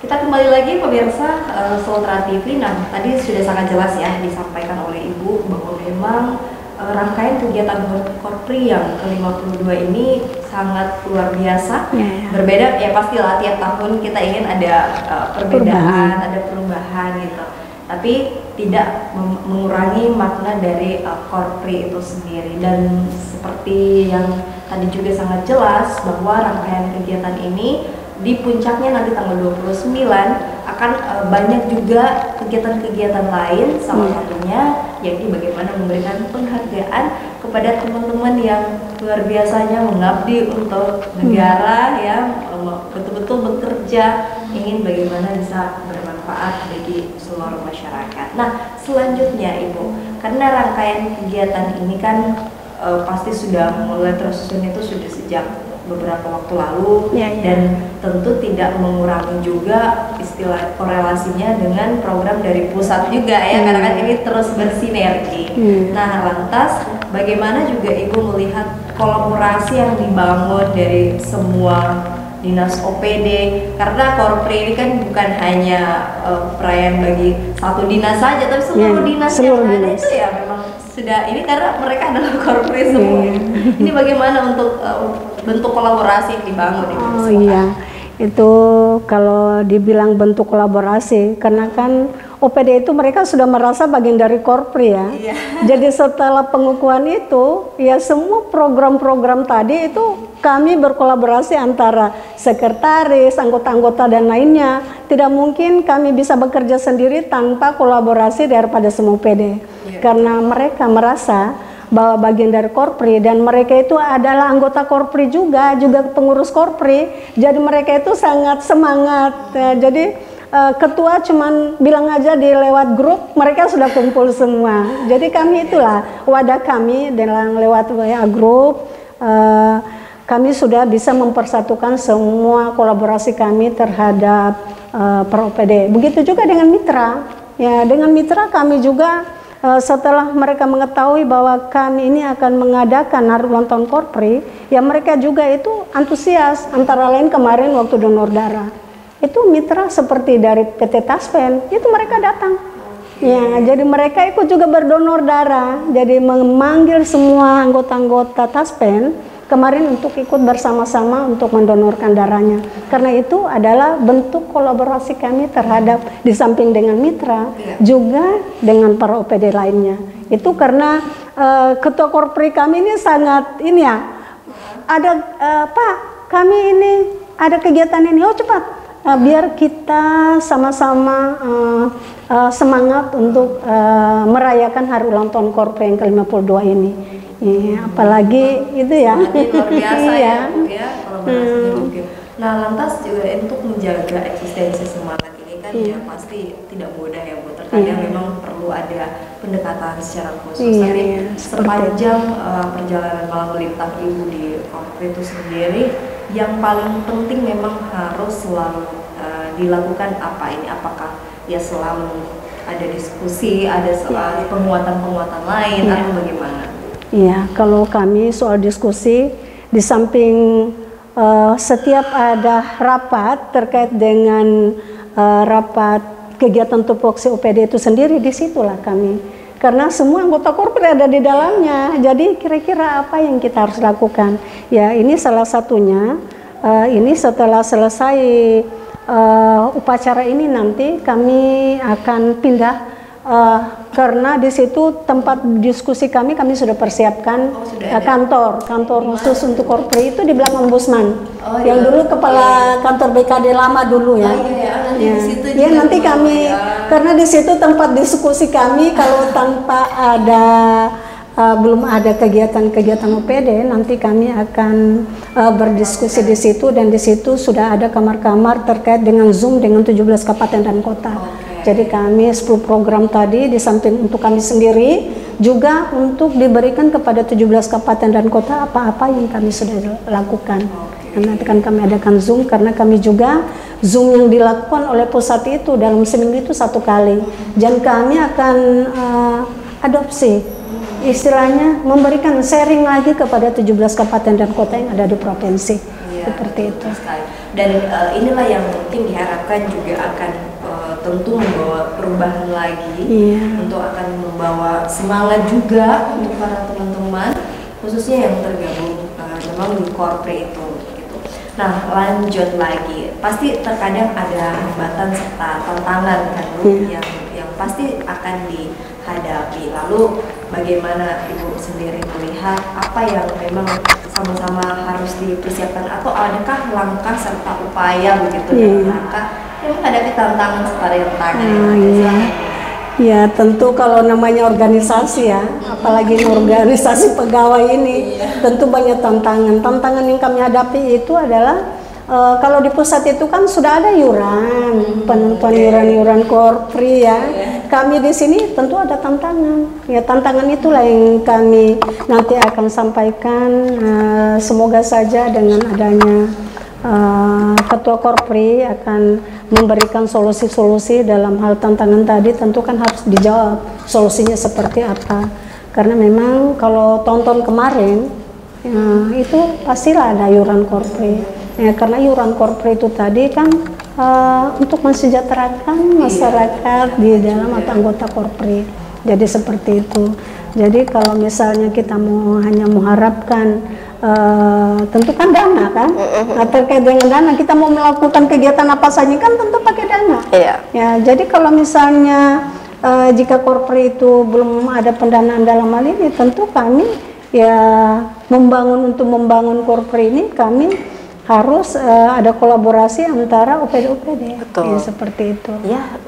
Kita kembali lagi pemirsa Sultra TV. Nah, tadi sudah sangat jelas ya disampaikan oleh Ibu bahwa memang rangkaian kegiatan Korpri yang ke-52 ini sangat luar biasa. Berbeda ya, pastilah tiap tahun kita ingin ada perbedaan, ada perubahan gitu. Tapi tidak mengurangi makna dari Korpri itu sendiri. Dan seperti yang tadi juga sangat jelas bahwa rangkaian kegiatan ini di puncaknya nanti tanggal 29 akan banyak juga kegiatan-kegiatan lain, salah satunya yakni bagaimana memberikan penghargaan kepada teman-teman yang luar biasanya mengabdi untuk negara, ya betul-betul bekerja, ingin bagaimana bisa bermanfaat bagi seluruh masyarakat. Nah, selanjutnya Ibu, karena rangkaian kegiatan ini kan pasti sudah mulai tersusun itu sudah sejak beberapa waktu lalu, dan tentu tidak mengurangi juga istilah korelasinya dengan program dari pusat juga ya, karena kan ini terus bersinergi. Nah, lantas bagaimana juga Ibu melihat kolaborasi yang dibangun dari semua dinas OPD, karena Korpri ini kan bukan hanya perayaan bagi satu dinas saja, tapi seluruh dinas yang ada itu ya memang sudah ini, karena mereka adalah Korpri semua. Ini bagaimana untuk bentuk kolaborasi yang dibangun ini? Itu kalau dibilang bentuk kolaborasi, karena kan OPD itu mereka sudah merasa bagian dari Korpri ya. Jadi setelah pengukuhan itu, ya semua program-program tadi itu kami berkolaborasi antara sekretaris, anggota-anggota dan lainnya. Tidak mungkin kami bisa bekerja sendiri tanpa kolaborasi daripada semua OPD. Karena mereka merasa bahwa bagian dari Korpri, dan mereka itu adalah anggota Korpri juga pengurus Korpri. Jadi mereka itu sangat semangat. Jadi ketua cuman bilang aja di lewat grup, mereka sudah kumpul semua. Jadi kami itulah wadah kami dengan lewat WA grup. Kami sudah bisa mempersatukan semua kolaborasi kami terhadap per OPD. Begitu juga dengan mitra. Ya, dengan mitra kami juga setelah mereka mengetahui bahwa kami ini akan mengadakan hari ulang tahun Korpri, ya mereka juga itu antusias. Antara lain kemarin waktu donor darah, itu mitra seperti dari PT Taspen, itu mereka datang. Ya, jadi mereka ikut juga berdonor darah. Jadi memanggil semua anggota-anggota Taspen kemarin untuk ikut bersama-sama untuk mendonorkan darahnya. Karena itu adalah bentuk kolaborasi kami terhadap, di samping dengan mitra, juga dengan para OPD lainnya. Itu karena ketua Korpri kami ini sangat ini ya, ada Pak, kami ini ada kegiatan ini, oh cepat, biar kita sama-sama semangat untuk merayakan hari ulang tahun Korpri yang ke-52 ini. Iya, apalagi itu ya. Luar biasa ya, kolaborasinya juga. Nah, lantas juga untuk menjaga eksistensi semangat ini kan ya pasti tidak mudah ya Bu. Terkadang memang perlu ada pendekatan secara khusus. Tapi sepanjang perjalanan malam melintang Ibu di Korpri itu sendiri, yang paling penting memang harus selalu dilakukan apa ini? Apakah ya selalu ada diskusi, ada penguatan-penguatan lain atau bagaimana? Iya, kalau kami soal diskusi, di samping setiap ada rapat terkait dengan rapat kegiatan tupoksi OPD itu sendiri, disitulah kami. Karena semua anggota Korpri ada di dalamnya, jadi kira-kira apa yang kita harus lakukan? Ya, ini salah satunya. Ini setelah selesai upacara ini nanti kami akan pindah. Karena di situ tempat diskusi kami sudah persiapkan kantor khusus untuk Korpri itu di belakang Ombudsman. Yang dulu kepala kantor BKD lama dulu ya. Nanti kami karena di situ tempat diskusi kami, kalau tanpa ada belum ada kegiatan-kegiatan OPD, nanti kami akan berdiskusi di situ, dan di situ sudah ada kamar-kamar terkait dengan Zoom dengan 17 kabupaten dan kota. Jadi kami 10 program tadi di samping untuk kami sendiri juga untuk diberikan kepada 17 kabupaten dan kota apa-apa yang kami sudah lakukan. Dan nanti kan kami adakan Zoom, karena kami juga Zoom yang dilakukan oleh pusat itu dalam seminggu itu 1 kali. Dan kami akan adopsi, istilahnya memberikan sharing lagi kepada 17 kabupaten dan kota yang ada di provinsi. seperti itu. Dan inilah yang mungkin diharapkan juga akan tentu membawa perubahan lagi, untuk akan membawa semangat juga untuk para teman-teman, khususnya yang tergabung memang di korpri itu. Gitu. Nah, lanjut lagi, pasti terkadang ada hambatan serta tantangan kan Bu, yang pasti akan dihadapi. Lalu bagaimana Ibu sendiri melihat apa yang memang sama-sama harus dipersiapkan, atau adakah langkah serta upaya begitu dalam rangka menghadapi tantangan seperti yang tadi? Ya, tentu kalau namanya organisasi ya, apalagi organisasi pegawai ini, tentu banyak tantangan. Tantangan yang kami hadapi itu adalah kalau di pusat itu kan sudah ada iuran, penentuan iuran korpri ya. Kami di sini tentu ada tantangan. Ya, tantangan itulah yang kami nanti akan sampaikan. Semoga saja dengan adanya ketua korpri akan memberikan solusi-solusi dalam hal tantangan tadi, tentu kan harus dijawab solusinya seperti apa. Karena memang kalau tonton kemarin itu pastilah ada iuran korpri. Ya, karena iuran korpri itu tadi kan untuk mensejahterakan masyarakat di dalam atau anggota korpri. Jadi seperti itu. Jadi kalau misalnya kita hanya mengharapkan tentu kan dana kan, terkait dengan dana kita mau melakukan kegiatan apa saja kan tentu pakai dana. Ya, jadi kalau misalnya jika korpri itu belum ada pendanaan dalam hal ini, tentu kami ya untuk membangun korpri ini kami harus ada kolaborasi antara OPD-OPD. Ya, seperti itu. Ya,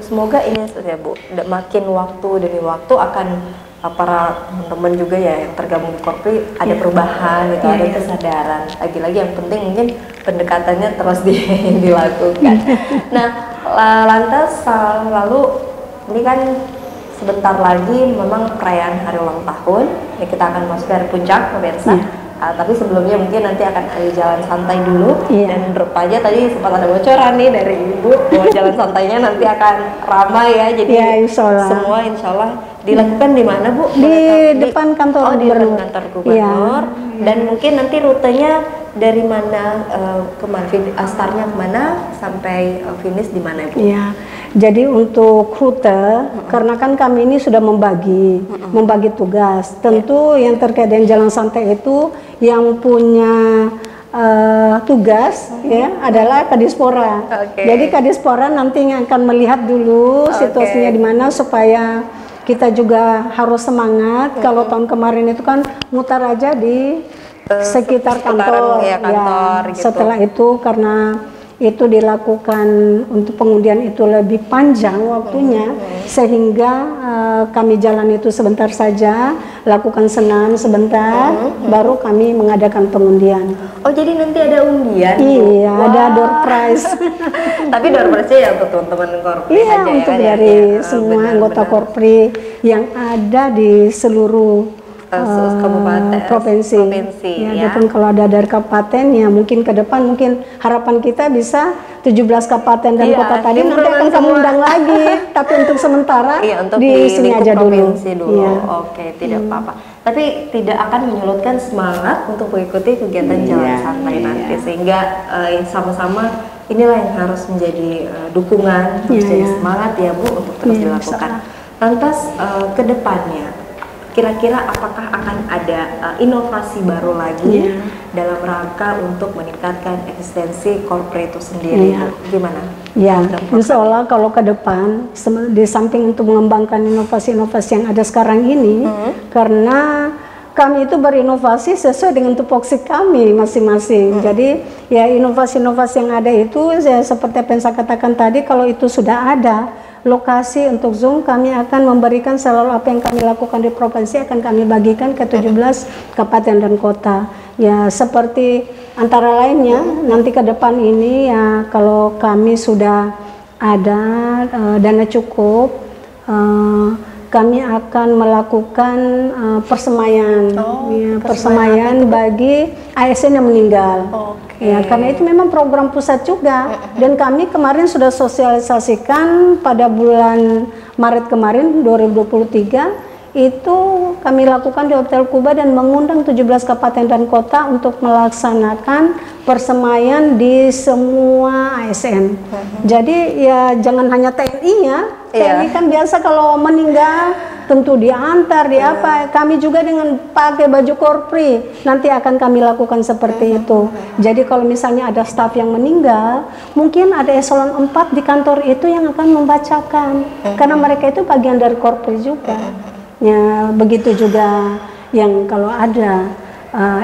semoga ini ya Bu, makin waktu demi waktu akan para teman-teman juga ya yang tergabung di korpri ada perubahan gitu, ada kesadaran. Lagi-lagi yang penting mungkin pendekatannya terus dilakukan. Nah, lantas lalu ini kan sebentar lagi memang perayaan hari ulang tahun, ya kita akan masuk dari puncak pemirsa. Tapi sebelumnya mungkin nanti akan ada jalan santai dulu, dan rupanya tadi sempat ada bocoran nih dari Ibu bahwa jalan santainya nanti akan ramai ya, jadi semua insya Allah dilakukan di mana Bu? Di depan kantor di depan kantor gubernur. Dan mungkin nanti rutenya dari mana startnya kemana sampai finish di mana Bu? Ya, jadi untuk rute, karena kan kami ini sudah membagi tugas. Tentu yang terkait dengan jalan santai itu yang punya tugas ya adalah Kadispora. Jadi Kadispora nanti akan melihat dulu situasinya di mana supaya kita juga harus semangat. Kalau tahun kemarin itu kan mutar aja di sekitar kantor, gitu. Setelah itu karena itu dilakukan untuk pengundian itu lebih panjang waktunya, sehingga kami jalan itu sebentar saja, lakukan senam sebentar, baru kami mengadakan pengundian. Oh, jadi nanti ada undian? Iya, ada door prize. Tapi door prize-nya ya untuk teman-teman korpri aja ya? Untuk dari semua anggota korpri yang ada di seluruh kabupaten, provinsi. Ya, dan kalau ada dari kabupaten ya mungkin ke depan mungkin harapan kita bisa 17 kabupaten dan kota tadi nanti akan kami undang lagi. Tapi untuk sementara untuk di sini aja dulu. Oke, tidak apa-apa. Tapi tidak akan menyurutkan semangat untuk mengikuti kegiatan jalan santai nanti, sehingga sama-sama inilah yang harus menjadi dukungan, harus jadi semangat ya Bu untuk terus dilakukan. Lantas ke depannya kira-kira apakah akan ada inovasi baru lagi dalam rangka untuk meningkatkan eksistensi korpri itu sendiri? Gimana? Ya, insya Allah kalau ke depan di samping untuk mengembangkan inovasi-inovasi yang ada sekarang ini, karena kami itu berinovasi sesuai dengan tupoksi kami masing-masing. Jadi ya inovasi-inovasi yang ada itu ya, seperti apa yang saya katakan tadi, kalau itu sudah ada lokasi untuk Zoom, kami akan memberikan selalu apa yang kami lakukan di provinsi akan kami bagikan ke 17 kabupaten dan kota. Ya, seperti antara lainnya nanti ke depan ini ya, kalau kami sudah ada dana cukup, kami akan melakukan persemaian, persemaian bagi ASN yang meninggal. Ya, karena itu memang program pusat juga, dan kami kemarin sudah sosialisasikan pada bulan Maret kemarin 2023 itu kami lakukan di Hotel Kuba dan mengundang 17 kabupaten dan kota untuk melaksanakan persemaian di semua ASN. Jadi ya jangan hanya TNI ya. TNI kan biasa kalau meninggal tentu diantar di apa. Kami juga dengan pakai baju korpri nanti akan kami lakukan seperti itu. Jadi kalau misalnya ada staf yang meninggal, mungkin ada eselon 4 di kantor itu yang akan membacakan. Karena mereka itu bagian dari korpri juga. Ya, begitu juga yang kalau ada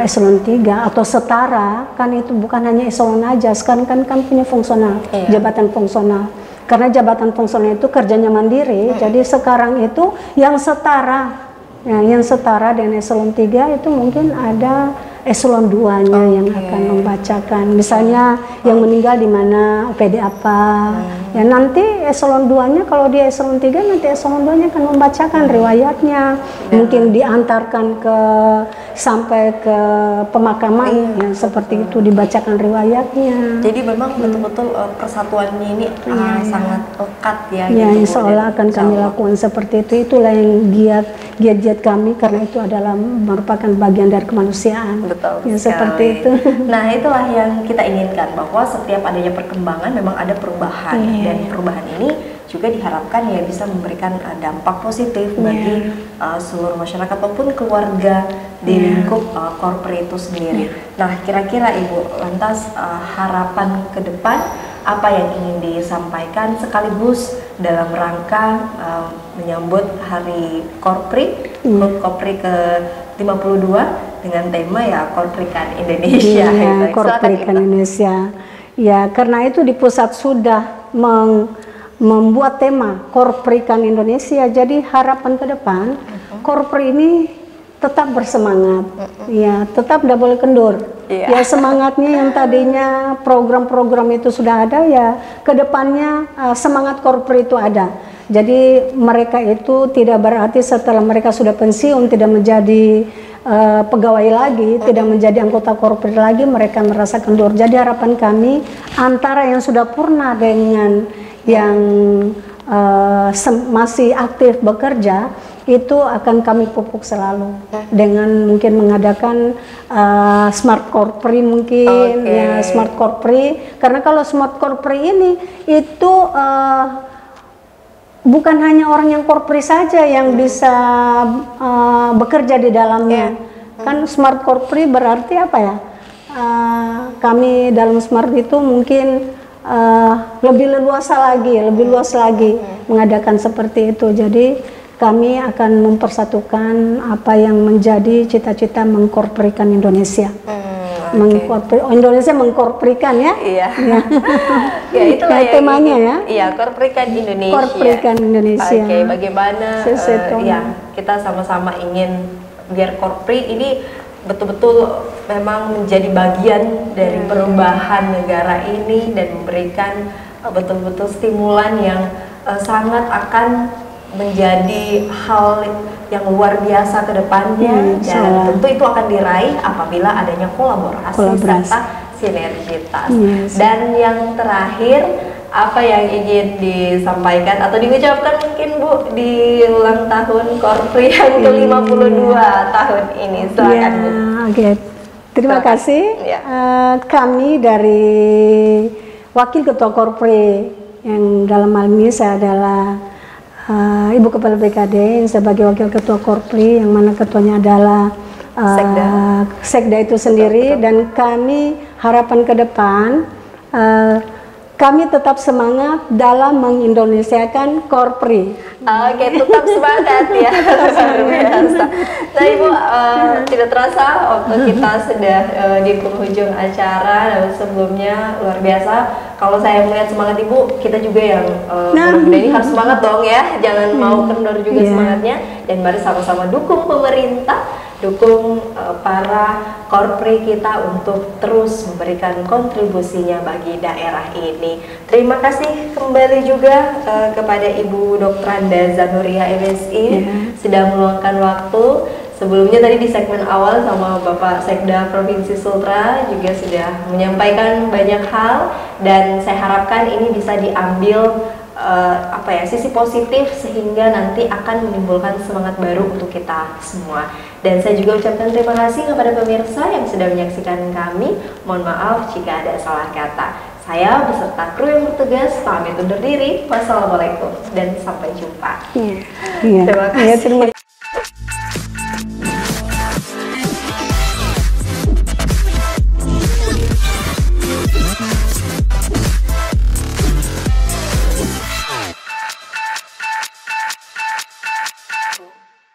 eselon 3 atau setara, kan itu bukan hanya eselon aja, sekarang kan punya fungsional, jabatan fungsional. Karena jabatan fungsional itu kerjanya mandiri, jadi sekarang itu yang setara, ya, yang setara dengan eselon 3 itu mungkin ada eselon 2-nya yang akan membacakan. Misalnya yang meninggal di mana, OPD apa. Ya nanti eselon 2-nya kalau dia eselon 3 nanti eselon 2-nya akan membacakan riwayatnya. Mungkin diantarkan ke sampai ke pemakaman ya, seperti itu dibacakan riwayatnya. Jadi memang betul-betul persatuannya ini sangat lekat ya. Ya, gitu, insya Allah akan kami lakukan seperti itu. Itulah yang giat kami karena itu adalah merupakan bagian dari kemanusiaan. Betul ya, sekali. seperti itu. Nah itulah yang kita inginkan, bahwa setiap adanya perkembangan memang ada perubahan dan perubahan ini juga diharapkan ya bisa memberikan dampak positif bagi seluruh masyarakat maupun keluarga di lingkup korpri itu sendiri. Nah kira-kira Ibu lantas harapan ke depan apa yang ingin disampaikan sekaligus dalam rangka menyambut Hari Korpri, Korpri ke-52 dengan tema ya Korprikan Indonesia. Korprikan Indonesia. Ya, karena itu di pusat sudah membuat tema Korprikan Indonesia. Jadi harapan ke depan Korpri ini tetap bersemangat, ya tetap tidak boleh kendur. Ya semangatnya yang tadinya program-program itu sudah ada, ya kedepannya semangat Korpri itu ada. Jadi mereka itu tidak berarti setelah mereka sudah pensiun tidak menjadi pegawai lagi, tidak menjadi anggota Korpri lagi, mereka merasa kendur. Jadi harapan kami antara yang sudah purna dengan yang masih aktif bekerja itu akan kami pupuk selalu dengan mungkin mengadakan smart korpri mungkin ya smart korpri, karena kalau smart korpri ini itu bukan hanya orang yang korpri saja yang bisa bekerja di dalamnya. Kan smart korpri berarti apa ya, kami dalam smart itu mungkin lebih luas lagi mengadakan seperti itu. Jadi kami akan mempersatukan apa yang menjadi cita-cita mengkorprikan Indonesia. Indonesia mengkorprikan ya. Ya itulah ya temanya ya. Iya, Korprikan Indonesia. Korprikan Indonesia. Bagaimana ya kita sama-sama ingin biar Korpri ini betul-betul memang menjadi bagian dari perubahan negara ini dan memberikan betul-betul stimulan yang sangat akan menjadi hal yang luar biasa ke depannya, dan tentu itu akan diraih apabila adanya kolaborasi. serta sinergitas. Dan yang terakhir, apa yang ingin disampaikan atau diucapkan mungkin Bu di ulang tahun Korpri yang ke-52 tahun ini? Silakan Bu. Terima kasih. Kami dari Wakil Ketua Korpri, yang dalam hal ini saya adalah Ibu Kepala BKD yang sebagai Wakil Ketua Korpri, yang mana ketuanya adalah Sekda itu sendiri. Dan kami harapan ke depan kami tetap semangat dalam mengindonesiakan Korpri. Tetap semangat ya. Luar biasa. Nah Ibu, tidak terasa waktu kita sudah di penghujung acara. Dan sebelumnya luar biasa, kalau saya melihat semangat Ibu, kita juga yang muda ini harus semangat dong ya. Jangan mau kendor juga semangatnya. Dan mari sama-sama dukung pemerintah, dukung para Korpri kita untuk terus memberikan kontribusinya bagi daerah ini. Terima kasih kembali juga kepada Ibu Dr. Anda Zanuria MSI sudah meluangkan waktu. Sebelumnya tadi di segmen awal sama Bapak Sekda Provinsi Sultra juga sudah menyampaikan banyak hal, dan saya harapkan ini bisa diambil sisi positif sehingga nanti akan menimbulkan semangat baru untuk kita semua. Dan saya juga ucapkan terima kasih kepada pemirsa yang sudah menyaksikan kami. Mohon maaf jika ada salah kata. Saya beserta kru yang bertugas pamit undur diri. Wassalamualaikum dan sampai jumpa. Terima kasih.